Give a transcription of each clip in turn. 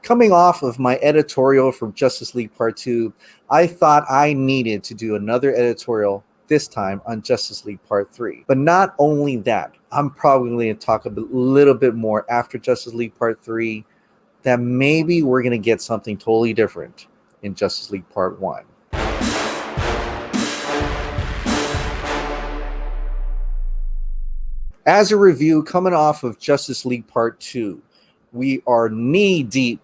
Coming off of my editorial from Justice League Part 2, I thought I needed to do another editorial this time on Justice League Part 3. But not only that, I'm probably going to talk a little bit more after Justice League Part 3 that maybe we're going to get something totally different in Justice League Part 1. As a review, coming off of Justice League Part 2, we are knee-deep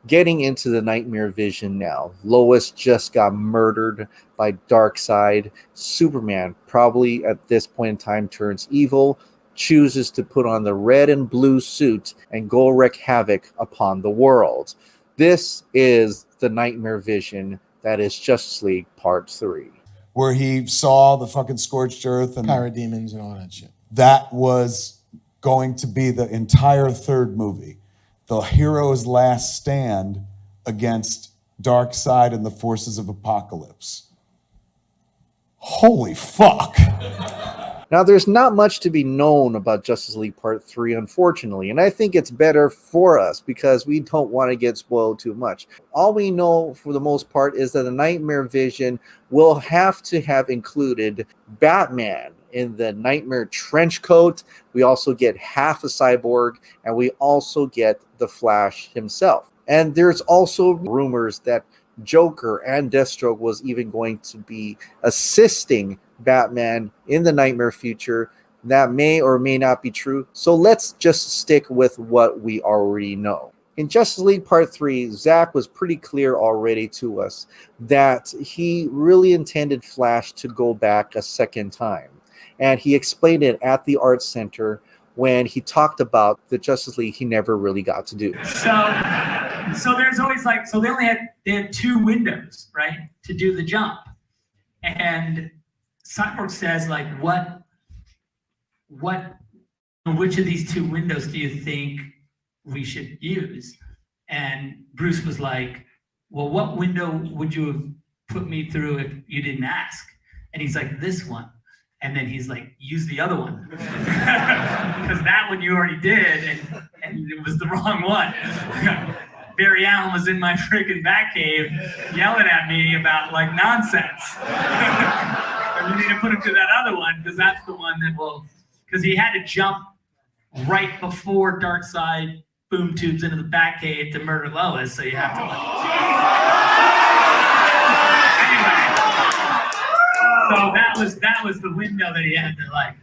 getting into the Nightmare Vision now. Lois just got murdered by Darkseid. Superman, probably at this point in time, turns evil, chooses to put on the red and blue suit and go wreak havoc upon the world. This is the Nightmare Vision that is Justice League Part 3. Where he saw the fucking scorched earth and parademons and all that shit. That was going to be the entire third movie. The hero's last stand against Darkseid and the forces of Apocalypse. Holy fuck. Now, there's not much to be known about Justice League Part 3, unfortunately, and I think it's better for us because we don't want to get spoiled too much. All we know, for the most part, is that the Nightmare Vision will have to have included Batman in the Nightmare trench coat. We also get half a cyborg, and we also get the Flash himself. And there's also rumors that Joker and Deathstroke was even going to be assisting Batman in the Nightmare future. That may or may not be true. So let's just stick with what we already know. In Justice League Part 3, Zack was pretty clear already to us that he really intended Flash to go back a second time. And he explained it at the Art Center when he talked about the Justice League he never really got to do. So there's always they had two windows, right, to do the jump. And Cyborg says, which of these two windows do you think we should use? And Bruce was like, well, what window would you have put me through if you didn't ask? And he's like, this one. And then he's like, use the other one. Because that one you already did, and it was the wrong one. Barry Allen was in my freaking Batcave yelling at me about nonsense. You need to put him to that other one, because that's the one that will, because he had to jump right before Darkseid boom tubes into the Batcave to murder Lois, so you have to So that was the window that he had to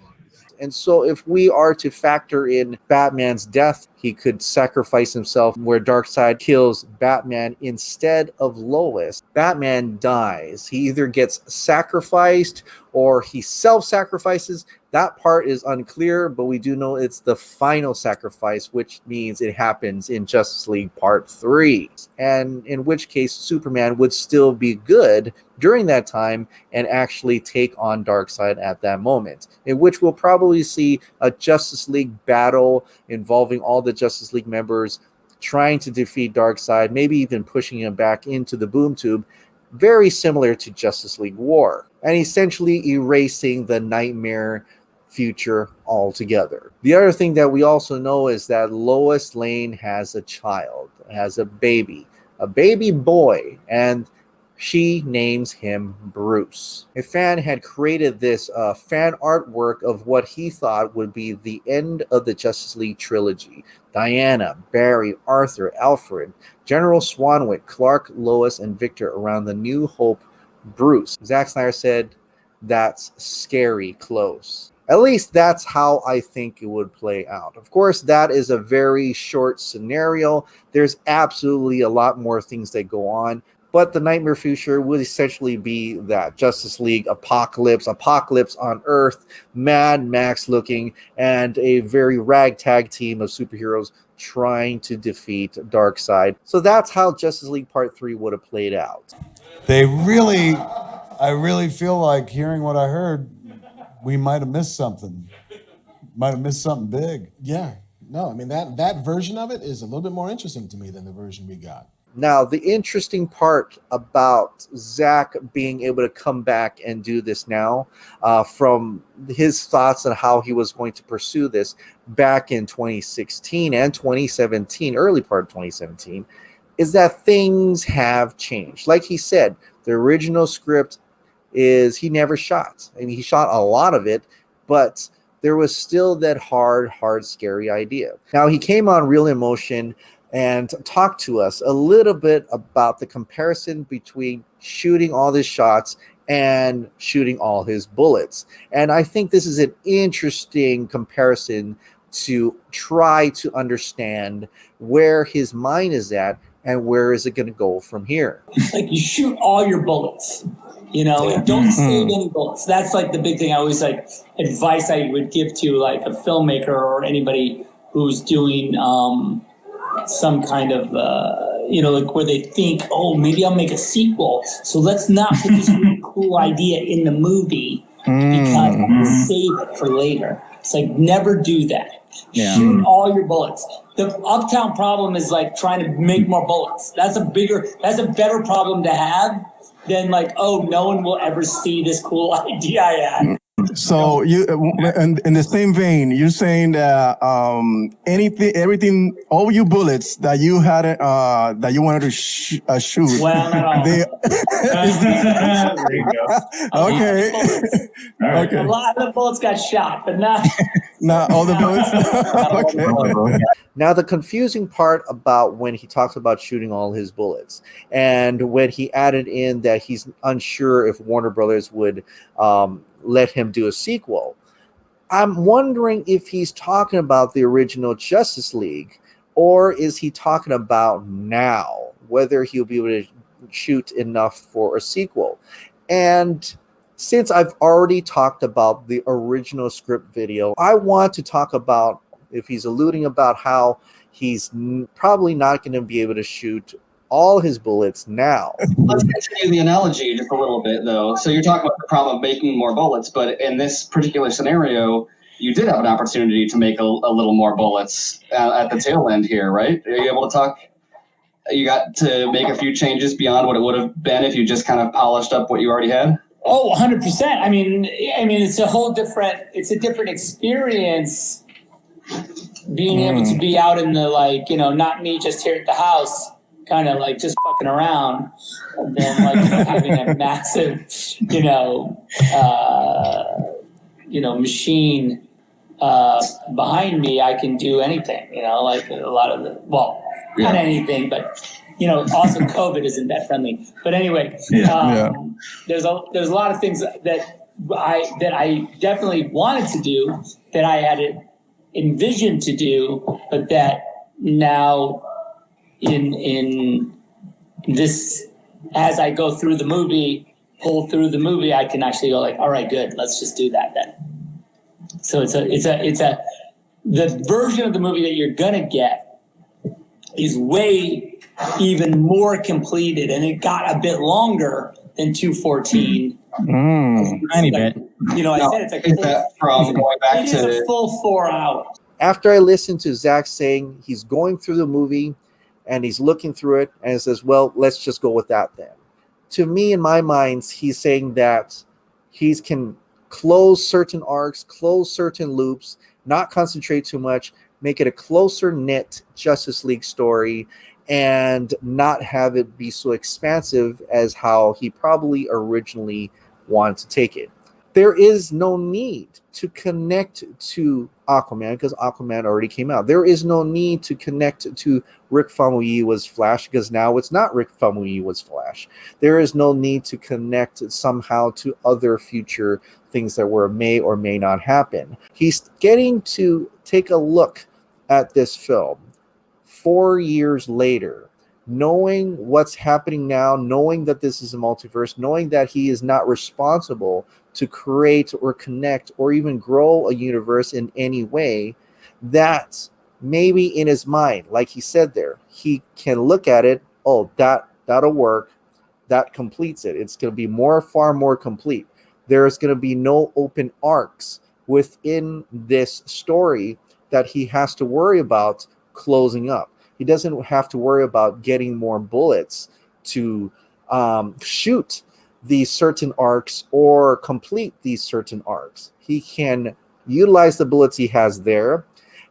And so if we are to factor in Batman's death, he could sacrifice himself where Darkseid kills Batman instead of Lois. Batman dies. He either gets sacrificed or he self-sacrifices. That part is unclear, but we do know it's the final sacrifice, which means it happens in Justice League Part 3. And in which case, Superman would still be good during that time and actually take on Darkseid at that moment, in which we'll probably see a Justice League battle involving all the Justice League members trying to defeat Darkseid, maybe even pushing him back into the boom tube, very similar to Justice League War, and essentially erasing the Nightmare future altogether. The other thing that we also know is that Lois Lane has a child, has a baby boy, and she names him Bruce. A fan had created this fan artwork of what he thought would be the end of the Justice League trilogy. Diana, Barry, Arthur, Alfred, General Swanwick, Clark, Lois, and Victor around the New Hope Bruce. Zack Snyder said, that's scary close. At least that's how I think it would play out. Of course, that is a very short scenario. There's absolutely a lot more things that go on. But the Nightmare future would essentially be that Justice League apocalypse on Earth, Mad Max looking, and a very ragtag team of superheroes trying to defeat Darkseid. So that's how Justice League Part 3 would have played out. I really feel like, hearing what I heard, we might have missed something. Might have missed something big. Yeah. No, I mean, that version of it is a little bit more interesting to me than the version we got. Now, the interesting part about Zack being able to come back and do this now, from his thoughts on how he was going to pursue this back in 2016 and 2017, early part of 2017, is that things have changed. Like he said, the original script is he never shot. I mean, he shot a lot of it, but there was still that hard, scary idea. Now, he came on Real Emotion and talked to us a little bit about the comparison between shooting all his shots and shooting all his bullets. And I think this is an interesting comparison to try to understand where his mind is at and where is it going to go from here. Like, you shoot all your bullets, you know, like, don't save any bullets. That's like the big thing I always like, advice I would give to like a filmmaker or anybody who's doing some kind of you know, like where they think, oh, maybe I'll make a sequel, so let's not put this really cool idea in the movie because I'm gonna save it for later. It's like, never do that. Shoot all your bullets. The Uptown problem is like trying to make more bullets. That's a better problem to have than like, oh, no one will ever see this cool idea I had. So you, in the same vein, you're saying that everything, all your bullets that you had, that you wanted to shoot. Well, not all. There you go. Okay. Okay. A lot of the bullets got shot, but not all the bullets. Okay. Now, the confusing part about when he talks about shooting all his bullets and when he added in that he's unsure if Warner Brothers would let him do a sequel, I'm wondering if he's talking about the original Justice League, or is he talking about now, whether he'll be able to shoot enough for a sequel. And since I've already talked about the original script video, I want to talk about if he's alluding about how he's probably not going to be able to shoot all his bullets now. Let's continue the analogy just a little bit, though. So you're talking about the problem of making more bullets, but in this particular scenario, you did have an opportunity to make a little more bullets at the tail end here, right? Are you able to talk? You got to make a few changes beyond what it would have been if you just kind of polished up what you already had? Oh, 100%. I mean, it's a different experience being able to be out in the, like, you know, not me just here at the house, kind of like just fucking around, and then like having a massive, machine behind me. I can do anything, like a lot of not anything, but also COVID isn't that friendly. But anyway, there's a lot of things that I definitely wanted to do, that I had envisioned to do, but that now in this, as I go through the movie, pull through the movie, I can actually go like, all right, good, let's just do that then. So the version of the movie that you're gonna get is way even more completed, and it got a bit longer than 214. Tiny bit. I said it's like it is a full 4 hours. After I listened to Zack saying he's going through the movie and he's looking through it and says, well, let's just go with that then. To me, in my mind, he's saying that he can close certain arcs, close certain loops, not concentrate too much, make it a closer knit Justice League story, and not have it be so expansive as how he probably originally wanted to take it. There is no need to connect to Aquaman because Aquaman already came out. There is no need to connect to Rick Famuyiwa's Flash because now it's not Rick Famuyiwa's Flash. There is no need to connect somehow to other future things that may or may not happen. He's getting to take a look at this film 4 years later, knowing what's happening now, knowing that this is a multiverse, knowing that he is not responsible to create or connect or even grow a universe in any way, that maybe in his mind, like he said there, he can look at it, oh, that'll work, that completes it. It's going to be far more complete. There's going to be no open arcs within this story that he has to worry about closing up. He doesn't have to worry about getting more bullets to shoot these certain arcs or complete these certain arcs. He can utilize the bullets he has there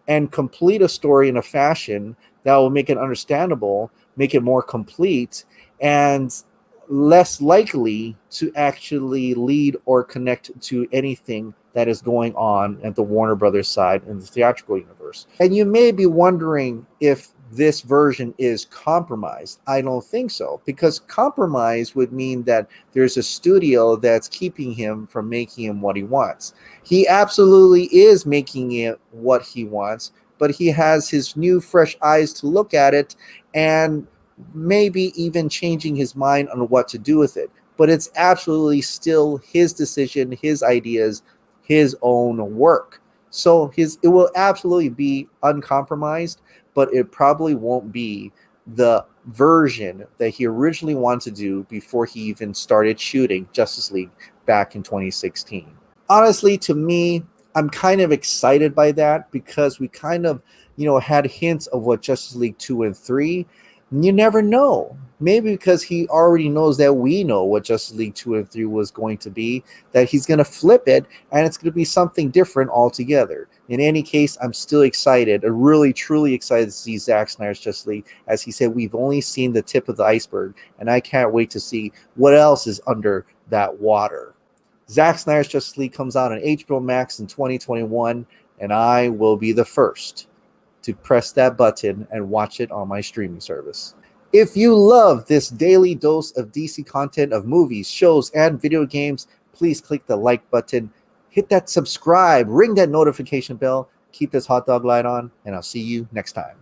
and complete a story in a fashion that will make it understandable make it more complete, and less likely to actually lead or connect to anything that is going on at the Warner Brothers side in the theatrical universe. And you may be wondering if this version is compromised. I don't think so, because compromise would mean that there's a studio that's keeping him from making him what he wants. He absolutely is making it what he wants, but he has his new fresh eyes to look at it, and maybe even changing his mind on what to do with it. But it's absolutely still his decision, his ideas, his own work. So it will absolutely be uncompromised, but it probably won't be the version that he originally wanted to do before he even started shooting Justice League back in 2016. Honestly, to me, I'm kind of excited by that, because we kind of, had hints of what Justice League 2 and 3. You never know. Maybe because he already knows that we know what Justice League 2 and 3 was going to be, that he's going to flip it and it's going to be something different altogether. In any case, I'm still excited, really, truly excited to see Zack Snyder's Justice League. As he said, we've only seen the tip of the iceberg, and I can't wait to see what else is under that water. Zack Snyder's Justice League comes out on HBO Max in 2021, and I will be the first to press that button and watch it on my streaming service. If you love this daily dose of DC content of movies, shows, and video games, please click the like button, hit that subscribe, ring that notification bell, keep this hot dog light on, and I'll see you next time.